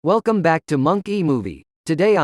Welcome back to MonkEMovie. Today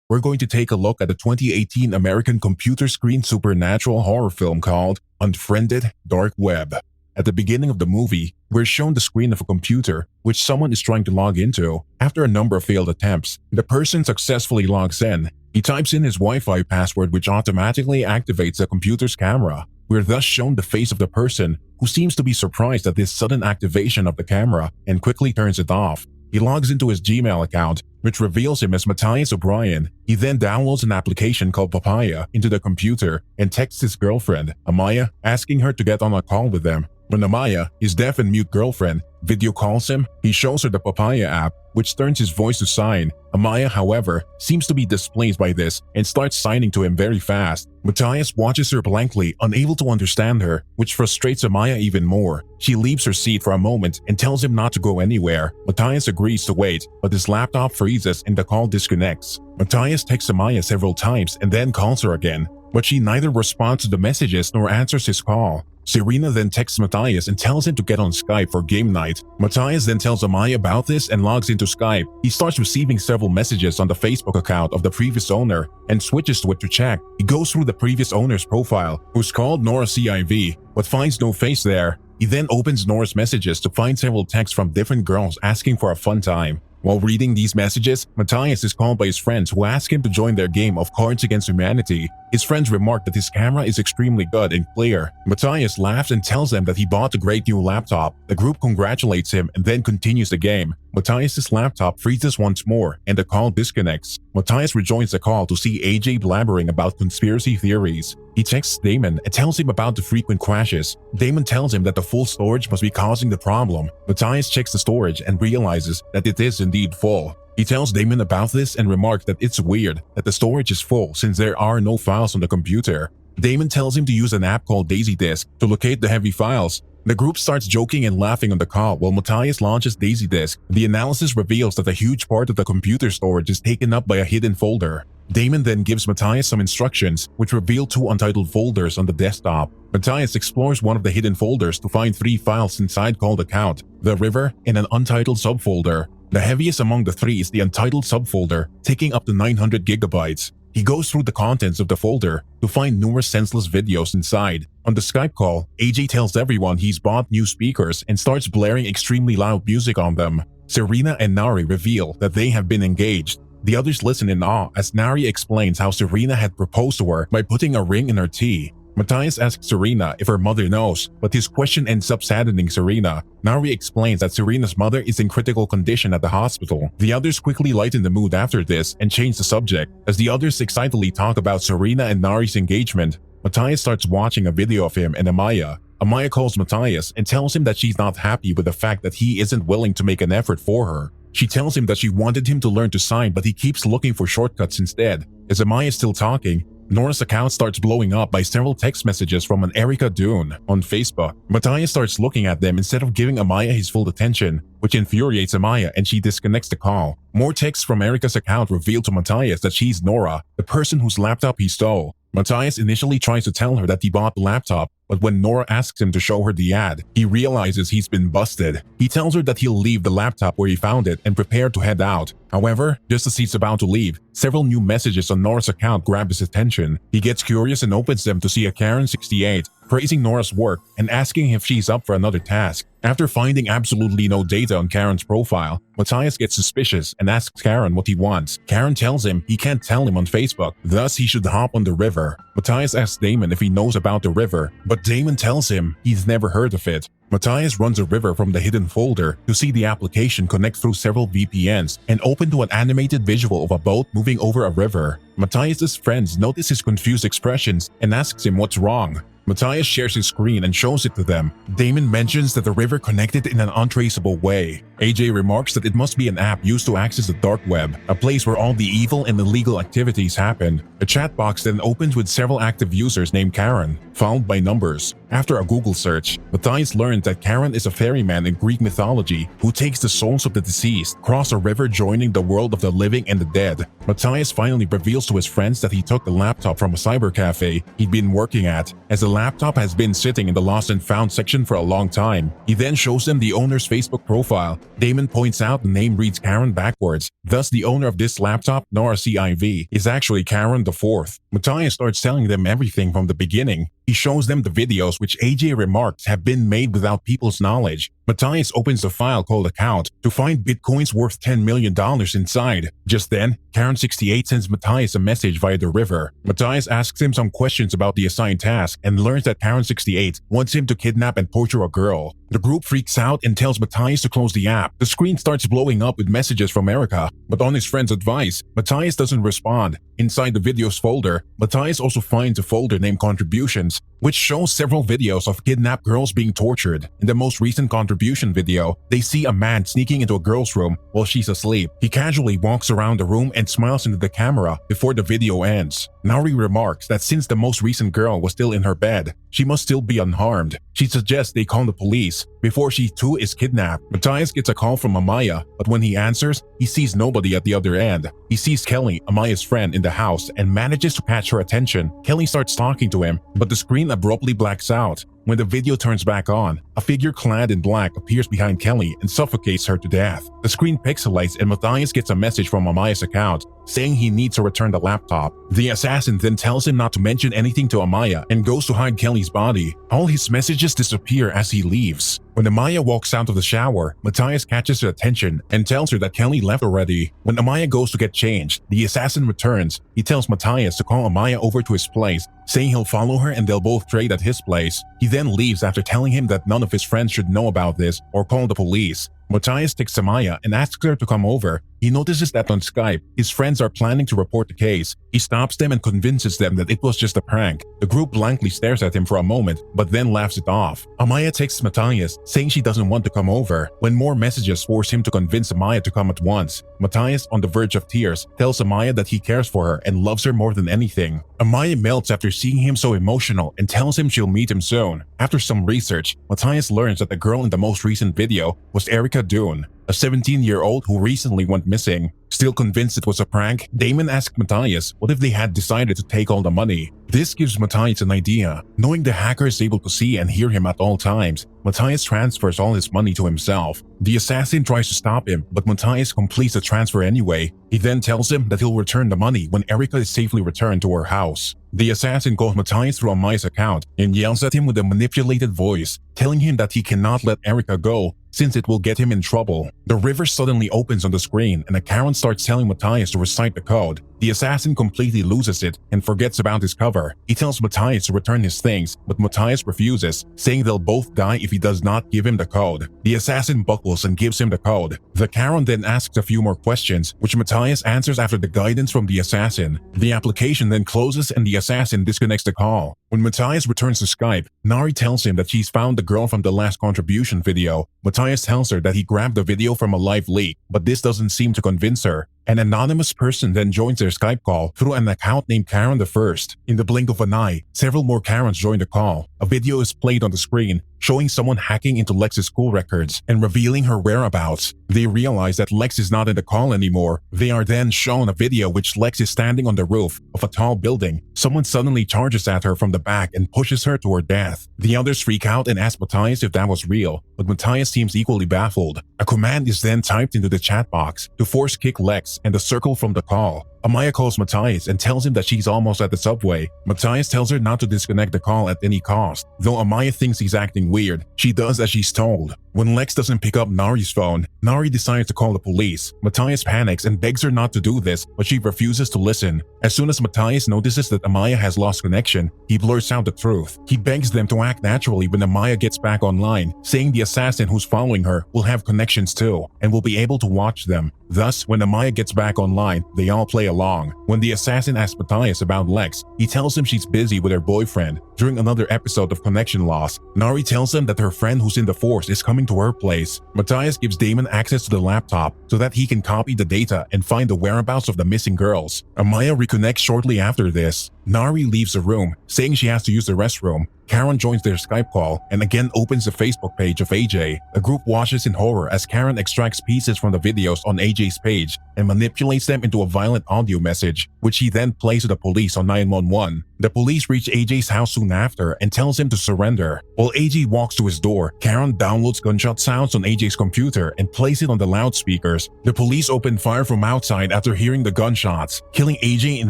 We're going to take a look at the 2018 American computer screen supernatural horror film called Unfriended Dark Web. At the beginning of the movie, we're shown the screen of a computer which someone is trying to log into. After a number of failed attempts, the person successfully logs in. He types in his Wi-Fi password which automatically activates the computer's camera. We're thus shown the face of the person who seems to be surprised at this sudden activation of the camera and quickly turns it off. He logs into his Gmail account, which reveals him as Matthias O'Brien. He then downloads an application called Papaya into the computer and texts his girlfriend, Amaya, asking her to get on a call with them. When Amaya, his deaf and mute girlfriend, video calls him, he shows her the Papaya app, which turns his voice to sign. Amaya, however, seems to be displeased by this and starts signing to him very fast. Matthias watches her blankly, unable to understand her, which frustrates Amaya even more. She leaves her seat for a moment and tells him not to go anywhere. Matthias agrees to wait, but his laptop freezes and the call disconnects. Matthias texts Amaya several times and then calls her again, but she neither responds to the messages nor answers his call. Serena then texts Matthias and tells him to get on Skype for game night. Matthias then tells Amaya about this and logs into Skype. He starts receiving several messages on the Facebook account of the previous owner and switches to it to check. He goes through the previous owner's profile, who's called Nora CIV, but finds no face there. He then opens Nora's messages to find several texts from different girls asking for a fun time. While reading these messages, Matthias is called by his friends who ask him to join their game of Cards Against Humanity. His friends remark that his camera is extremely good and clear. Matthias laughs and tells them that he bought a great new laptop. The group congratulates him and then continues the game. Matthias' laptop freezes once more and the call disconnects. Matthias rejoins the call to see AJ blabbering about conspiracy theories. He texts Damon and tells him about the frequent crashes. Damon tells him that the full storage must be causing the problem. Matthias checks the storage and realizes that it is indeed full. He tells Damon about this and remarks that it's weird that the storage is full since there are no files on the computer. Damon tells him to use an app called DaisyDisk to locate the heavy files. The group starts joking and laughing on the call while Matthias launches DaisyDisk. The analysis reveals that a huge part of the computer storage is taken up by a hidden folder. Damon then gives Matthias some instructions, which reveal 2 untitled folders on the desktop. Matthias explores one of the hidden folders to find 3 files inside called Account, The River, and an untitled subfolder. The heaviest among the 3 is the untitled subfolder, taking up to 900 gigabytes. He goes through the contents of the folder to find numerous senseless videos inside. On the Skype call, AJ tells everyone he's bought new speakers and starts blaring extremely loud music on them. Serena and Nari reveal that they have been engaged. The others listen in awe as Nari explains how Serena had proposed to her by putting a ring in her tea. Matthias asks Serena if her mother knows, but his question ends up saddening Serena. Nari explains that Serena's mother is in critical condition at the hospital. The others quickly lighten the mood after this and change the subject. As the others excitedly talk about Serena and Nari's engagement, Matthias starts watching a video of him and Amaya. Amaya calls Matthias and tells him that she's not happy with the fact that he isn't willing to make an effort for her. She tells him that she wanted him to learn to sign, but he keeps looking for shortcuts instead. As Amaya is still talking, Nora's account starts blowing up by several text messages from an Erica Dune on Facebook. Matthias starts looking at them instead of giving Amaya his full attention, which infuriates Amaya and she disconnects the call. More texts from Erica's account reveal to Matthias that she's Nora, the person whose laptop he stole. Matthias initially tries to tell her that he bought the laptop, but when Nora asks him to show her the ad, he realizes he's been busted. He tells her that he'll leave the laptop where he found it and prepare to head out. However, just as he's about to leave, several new messages on Nora's account grab his attention. He gets curious and opens them to see a Karen68 praising Nora's work and asking if she's up for another task. After finding absolutely no data on Karen's profile, Matthias gets suspicious and asks Karen what he wants. Karen tells him he can't tell him on Facebook, thus he should hop on the river. Matthias asks Damon if he knows about the river, but Damon tells him he's never heard of it. Matthias runs a river from the hidden folder to see the application connect through several VPNs and open to an animated visual of a boat moving over a river. Matthias' friends notice his confused expressions and asks him what's wrong. Matthias shares his screen and shows it to them. Damon mentions that the river connected in an untraceable way. AJ remarks that it must be an app used to access the dark web, a place where all the evil and illegal activities happen. A chat box then opens with several active users named Karen, followed by numbers. After a Google search, Matthias learns that Karen is a ferryman in Greek mythology who takes the souls of the deceased, cross a river joining the world of the living and the dead. Matthias finally reveals to his friends that he took the laptop from a cyber cafe he'd been working at. As the laptop has been sitting in the lost and found section for a long time. He then shows them the owner's Facebook profile. Damon points out the name reads Karen backwards. Thus, the owner of this laptop, Nora CIV, is actually Karen the Fourth. Matthias starts telling them everything from the beginning. He shows them the videos which AJ remarks have been made without people's knowledge. Matthias opens the file called Account to find bitcoins worth $10 million inside. Just then, Karen68 sends Matthias a message via the river. Matthias asks him some questions about the assigned task and learns that Karen68 wants him to kidnap and torture a girl. The group freaks out and tells Matthias to close the app. The screen starts blowing up with messages from Erica, but on his friend's advice, Matthias doesn't respond. Inside the videos folder, Matthias also finds a folder named Contributions, which shows several videos of kidnapped girls being tortured. In the most recent contribution video, they see a man sneaking into a girl's room while she's asleep. He casually walks around the room and smiles into the camera before the video ends. Nari remarks that since the most recent girl was still in her bed, she must still be unharmed. She suggests they call the police before she too is kidnapped. Matthias gets a call from Amaya, but when he answers, he sees nobody at the other end. He sees Kelly, Amaya's friend, in the house and manages to catch her attention. Kelly starts talking to him, but the screen abruptly blacks out. When the video turns back on, a figure clad in black appears behind Kelly and suffocates her to death. The screen pixelates and Matthias gets a message from Amaya's account saying he needs to return the laptop. The assassin then tells him not to mention anything to Amaya and goes to hide Kelly's body. All his messages disappear as he leaves. When Amaya walks out of the shower, Matthias catches her attention and tells her that Kelly left already. When Amaya goes to get changed, the assassin returns. He tells Matthias to call Amaya over to his place, saying he'll follow her and they'll both trade at his place. He then leaves after telling him that none of his friends should know about this or call the police. Matthias texts Amaya and asks her to come over. He notices that on Skype, his friends are planning to report the case. He stops them and convinces them that it was just a prank. The group blankly stares at him for a moment, but then laughs it off. Amaya texts Matthias, saying she doesn't want to come over, when more messages force him to convince Amaya to come at once. Matthias, on the verge of tears, tells Amaya that he cares for her and loves her more than anything. Amaya melts after seeing him so emotional and tells him she'll meet him soon. After some research, Matthias learns that the girl in the most recent video was Erica Dune, a 17-year-old who recently went missing. Still convinced it was a prank, Damon asked Matthias what if they had decided to take all the money. This gives Matthias an idea. Knowing the hacker is able to see and hear him at all times, Matthias transfers all his money to himself. The assassin tries to stop him, but Matthias completes the transfer anyway. He then tells him that he'll return the money when Erica is safely returned to her house. The assassin calls Matthias through Amaya's account and yells at him with a manipulated voice, telling him that he cannot let Erica go since it will get him in trouble. The river suddenly opens on the screen and a Karen starts telling Matthias to recite the code. The assassin completely loses it and forgets about his cover. He tells Matthias to return his things, but Matthias refuses, saying they'll both die if he does not give him the code. The assassin buckles and gives him the code. The Karen then asks a few more questions, which Matthias answers after the guidance from the assassin. The application then closes and the assassin disconnects the call. When Matthias returns to Skype, Nari tells him that she's found the girl from the last contribution video. Matthias tells her that he grabbed the video from a live leak, but this doesn't seem to convince her. An anonymous person then joins their Skype call through an account named Karen the First. In the blink of an eye, several more Karens join the call. A video is played on the screen showing someone hacking into Lex's school records and revealing her whereabouts. They realize that Lex is not in the call anymore. They are then shown a video which Lex is standing on the roof of a tall building. Someone suddenly charges at her from the back and pushes her to her death. The others freak out and ask Matthias if that was real, but Matthias seems equally baffled. A command is then typed into the chat box to force kick Lex and the circle from the call. Amaya calls Matthias and tells him that she's almost at the subway. Matthias tells her not to disconnect the call at any cost. Though Amaya thinks he's acting weird, she does as she's told. When Lex doesn't pick up Nari's phone, Nari decides to call the police. Matthias panics and begs her not to do this, but she refuses to listen. As soon as Matthias notices that Amaya has lost connection, he blurts out the truth. He begs them to act naturally when Amaya gets back online, saying the assassin who's following her will have connections too, and will be able to watch them. Thus, when Amaya gets back online, they all play along. When the assassin asks Matthias about Lex, he tells him she's busy with her boyfriend. During another episode of connection loss, Nari tells him that her friend who's in the force is coming to her place. Matthias gives Damon access to the laptop so that he can copy the data and find the whereabouts of the missing girls. Amaya reconnects shortly after this. Nari leaves the room, saying she has to use the restroom. Karen joins their Skype call and again opens the Facebook page of AJ. The group watches in horror as Karen extracts pieces from the videos on AJ's page and manipulates them into a violent audio message, which he then plays to the police on 911. The police reach AJ's house soon after and tells him to surrender. While AJ walks to his door, Karen downloads gunshot sounds on AJ's computer and plays it on the loudspeakers. The police open fire from outside after hearing the gunshots, killing AJ in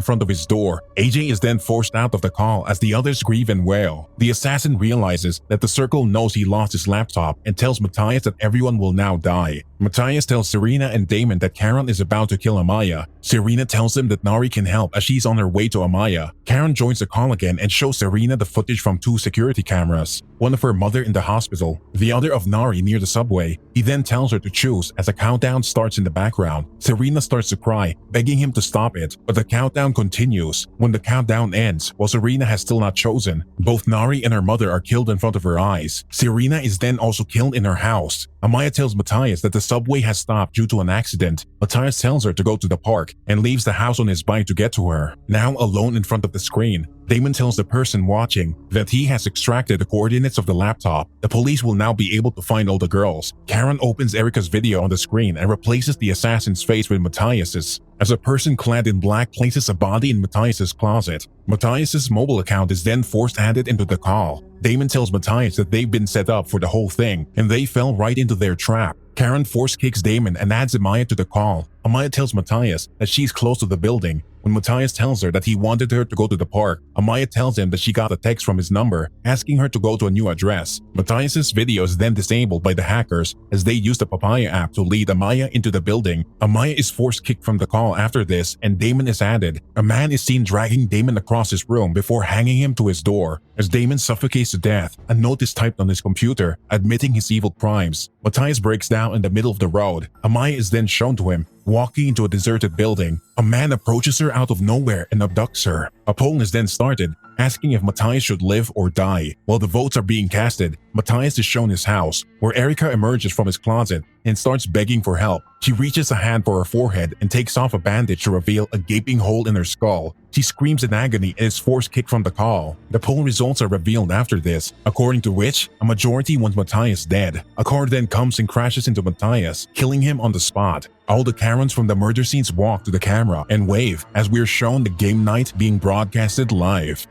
front of his door. AJ is then forced out of the call as the others grieve and wail. The assassin realizes that the circle knows he lost his laptop and tells Matthias that everyone will now die. Matthias tells Serena and Damon that Karen is about to kill Amaya. Serena tells him that Nari can help as she's on her way to Amaya. Karen joins the call again and shows Serena the footage from 2 security cameras, one of her mother in the hospital, the other of Nari near the subway. He then tells her to choose as a countdown starts in the background. Serena starts to cry, begging him to stop it, but the countdown continues. When the countdown ends, while Serena has still not chosen, both Nari and her mother are killed in front of her eyes. Serena is then also killed in her house. Amaya tells Matthias that the subway has stopped due to an accident. Matthias tells her to go to the park and leaves the house on his bike to get to her. Now alone in front of the screen, Damon tells the person watching that he has extracted the coordinates of the laptop. The police will now be able to find all the girls. Karen opens Erica's video on the screen and replaces the assassin's face with Matthias's. As a person clad in black places a body in Matthias's closet, Matthias's mobile account is then forced added into the call. Damon tells Matthias that they've been set up for the whole thing and they fell right into their trap. Karen force kicks Damon and adds Amaya to the call. Amaya tells Matthias that she's close to the building. When Matthias tells her that he wanted her to go to the park, Amaya tells him that she got a text from his number asking her to go to a new address. Matthias's video is then disabled by the hackers as they use the Papaya app to lead Amaya into the building. Amaya is forced kicked from the call after this and Damon is added. A man is seen dragging Damon across his room before hanging him to his door. As Damon suffocates to death, a note is typed on his computer admitting his evil crimes. Matthias breaks down in the middle of the road. Amaya is then shown to him, walking into a deserted building. A man approaches her out of nowhere and abducts her. A poll is then started, asking if Matthias should live or die. While the votes are being casted, Matthias is shown his house, where Erica emerges from his closet and starts begging for help. She reaches a hand for her forehead and takes off a bandage to reveal a gaping hole in her skull. She screams in agony and is forced kicked from the call. The poll results are revealed after this, according to which a majority wants Matthias dead. A car then comes and crashes into Matthias, killing him on the spot. All the Karens from the murder scenes walk to the camera and wave as we're shown the game night being broadcasted live.